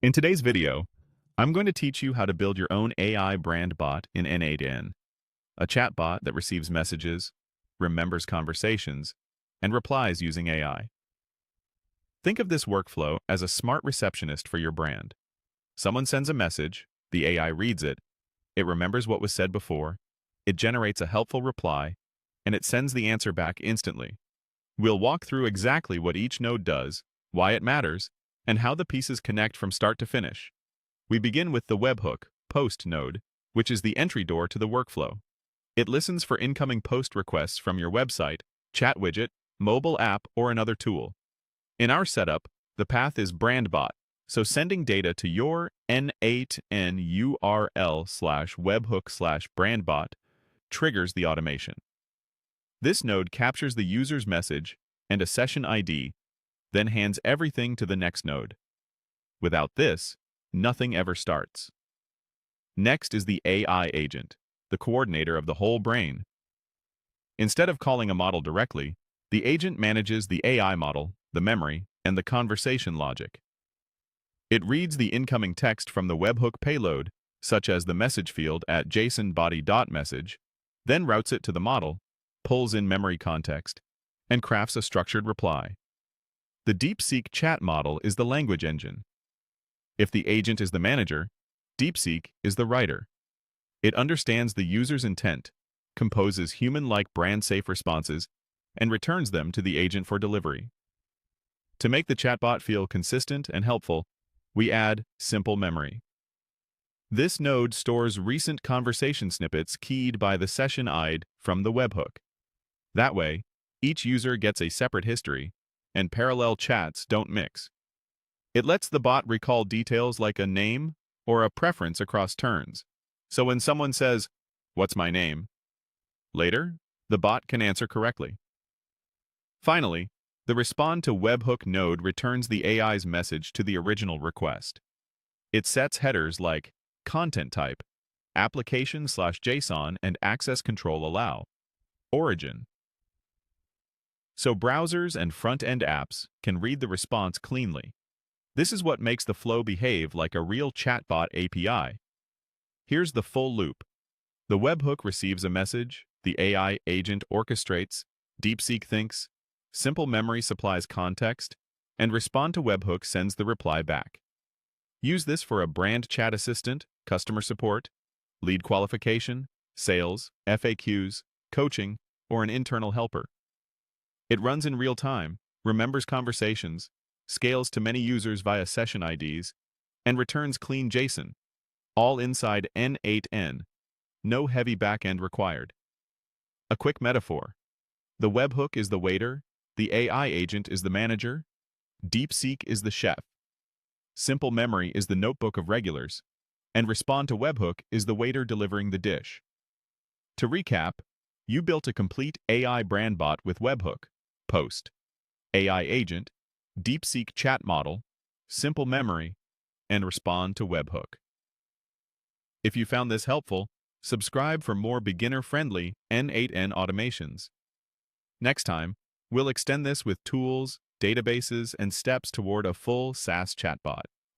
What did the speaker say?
In today's video, I'm going to teach you how to build your own AI brand bot in n8n, a chatbot that receives messages, remembers conversations, and replies using AI. Think of this workflow as a smart receptionist for your brand. Someone sends a message, the AI reads it, it remembers what was said before, it generates a helpful reply, and it sends the answer back instantly. We'll walk through exactly what each node does, why it matters, and how the pieces connect from start to finish. We begin with the Webhook post node, which is the entry door to the workflow. It listens for incoming post requests from your website, chat widget, mobile app, or another tool. In our setup, the path is BrandBot, so sending data to your n8n URL/webhook/brandbot triggers the automation. This node captures the user's message and a session ID, then hands everything to the next node. Without this, nothing ever starts. Next is the AI agent, the coordinator of the whole brain. Instead of calling a model directly, the agent manages the AI model, the memory, and the conversation logic. It reads the incoming text from the webhook payload, such as the message field at JSON-body.message, then routes it to the model, pulls in memory context, and crafts a structured reply. The DeepSeek chat model is the language engine. If the agent is the manager, DeepSeek is the writer. It understands the user's intent, composes human-like brand-safe responses, and returns them to the agent for delivery. To make the chatbot feel consistent and helpful, we add simple memory. This node stores recent conversation snippets keyed by the session ID from the webhook. That way, each user gets a separate history, and parallel chats don't mix. It lets the bot recall details like a name or a preference across turns. So when someone says, "What's my name?" later, the bot can answer correctly. Finally, the Respond to Webhook node returns the AI's message to the original request. It sets headers like content type, application/JSON, and access control allow, origin. So browsers and front-end apps can read the response cleanly. This is what makes the flow behave like a real chatbot API. Here's the full loop. The webhook receives a message, the AI agent orchestrates, DeepSeek thinks, simple memory supplies context, and Respond to Webhook sends the reply back. Use this for a brand chat assistant, customer support, lead qualification, sales, FAQs, coaching, or an internal helper. It runs in real time, remembers conversations, scales to many users via session IDs, and returns clean JSON, all inside n8n. No heavy backend required. A quick metaphor. The webhook is the waiter, the AI agent is the manager, DeepSeek is the chef, simple memory is the notebook of regulars, and Respond to Webhook is the waiter delivering the dish. To recap, you built a complete AI brand bot with Webhook, Post, AI agent, DeepSeek chat model, simple memory, and Respond to Webhook. If you found this helpful, subscribe for more beginner-friendly n8n automations. Next time, we'll extend this with tools, databases, and steps toward a full SaaS chatbot.